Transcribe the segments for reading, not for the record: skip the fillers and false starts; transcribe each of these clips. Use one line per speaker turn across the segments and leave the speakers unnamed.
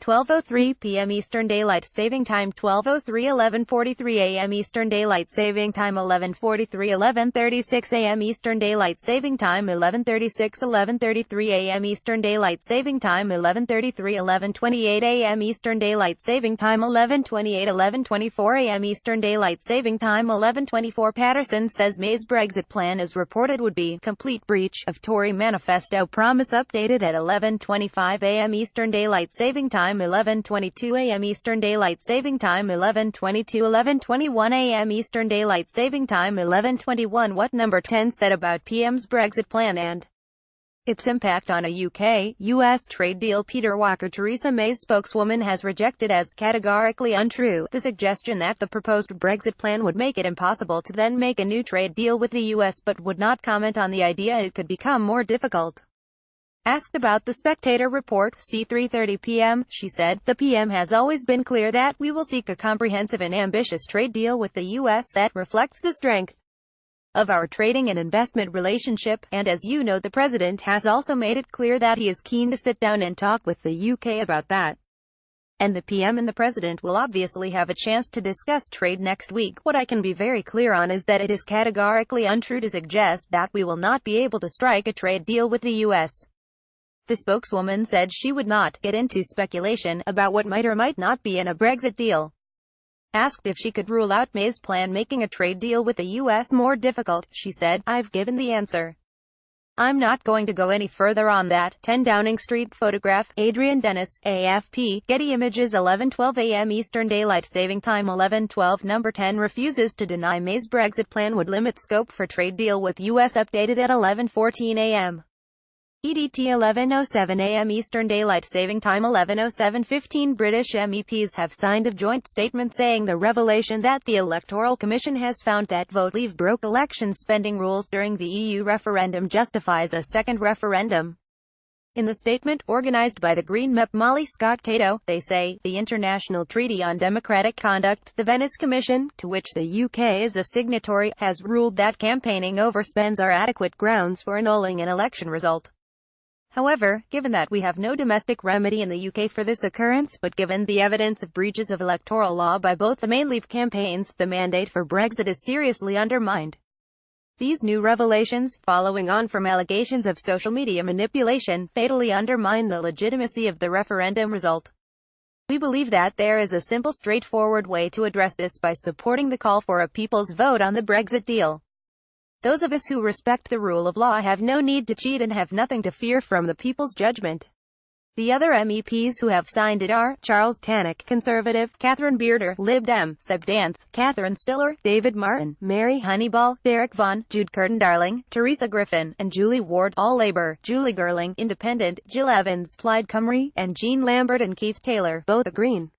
12:03 p.m. Eastern Daylight Saving Time, 12:03 11:43 a.m. Eastern Daylight Saving Time, 11:43 11:36 a.m. Eastern Daylight Saving Time, 11:36 11:33 a.m. Eastern Daylight Saving Time, 11:33 11:28 a.m. Eastern Daylight Saving Time, 11:28 11:24 a.m. Eastern Daylight Saving Time, 11:24. Patterson says May's Brexit plan as reported would be complete breach of Tory manifesto promise, updated at 11:25 a.m. Eastern Daylight Saving Time, 11:22 a.m. Eastern Daylight Saving Time, 11:22 11:21 a.m. Eastern Daylight Saving Time, 11:21. What Number 10 said about PM's Brexit plan and its impact on a UK-US trade deal. Peter Walker, Theresa May's spokeswoman, has rejected as categorically untrue the suggestion that the proposed Brexit plan would make it impossible to then make a new trade deal with the US, but would not comment on the idea it could become more difficult. Asked about the Spectator report, c. 3:30 p.m., she said, "The PM has always been clear that we will seek a comprehensive and ambitious trade deal with the U.S. that reflects the strength of our trading and investment relationship, and as you know, the President has also made it clear that he is keen to sit down and talk with the UK about that. And the PM and the President will obviously have a chance to discuss trade next week. What I can be very clear on is that it is categorically untrue to suggest that we will not be able to strike a trade deal with the U.S." The spokeswoman said she would not get into speculation about what might or might not be in a Brexit deal. Asked if she could rule out May's plan making a trade deal with the U.S. more difficult, she said, "I've given the answer. I'm not going to go any further on that." 10 Downing Street photograph, Adrian Dennis, AFP, Getty Images, 11:12 a.m. Eastern Daylight Saving Time, 11:12. Number 10 refuses to deny May's Brexit plan would limit scope for trade deal with U.S. updated at 11:14 a.m. EDT, 11:07 a.m. Eastern Daylight Saving Time, 11:07. 15 British MEPs have signed a joint statement saying the revelation that the Electoral Commission has found that Vote Leave broke election spending rules during the EU referendum justifies a second referendum. In the statement, organised by the Green MEP Molly Scott Cato, they say, the International Treaty on Democratic Conduct, the Venice Commission, to which the UK is a signatory, has ruled that campaigning overspends are adequate grounds for annulling an election result. However, given that we have no domestic remedy in the UK for this occurrence, but given the evidence of breaches of electoral law by both the May Leave campaigns, the mandate for Brexit is seriously undermined. These new revelations, following on from allegations of social media manipulation, fatally undermine the legitimacy of the referendum result. We believe that there is a simple, straightforward way to address this by supporting the call for a people's vote on the Brexit deal. Those of us who respect the rule of law have no need to cheat and have nothing to fear from the people's judgment. The other MEPs who have signed it are Charles Tannock, Conservative; Catherine Bearder, Lib Dem; Seb Dance; Catherine Stiller; David Martin; Mary Honeyball; Derek Vaughan; Jude Curtin-Darling; Teresa Griffin; and Julie Ward, all Labour; Julie Girling, Independent; Jill Evans; Plaid Cymru; and Jean Lambert and Keith Taylor, both a Green.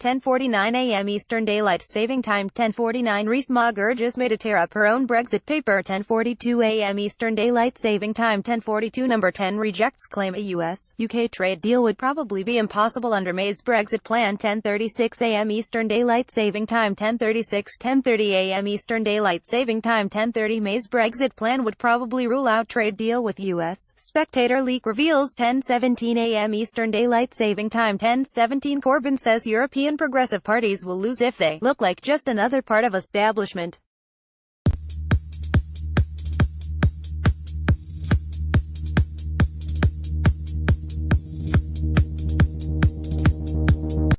10:49 a.m. Eastern Daylight Saving Time, 10:49. Rees-Mogg urges May to tear up her own Brexit paper, 10:42 a.m. Eastern Daylight Saving Time, 10:42. Number 10 rejects claim a US-UK trade deal would probably be impossible under May's Brexit plan, 10:36 a.m. Eastern Daylight Saving Time, 10:36. 10:30 a.m. Eastern Daylight Saving Time, 10:30. May's Brexit plan would probably rule out trade deal with US. Spectator leak reveals, 10:17 a.m. Eastern Daylight Saving Time, 10:17. Corbyn says European progressive parties will lose if they look like just another part of establishment.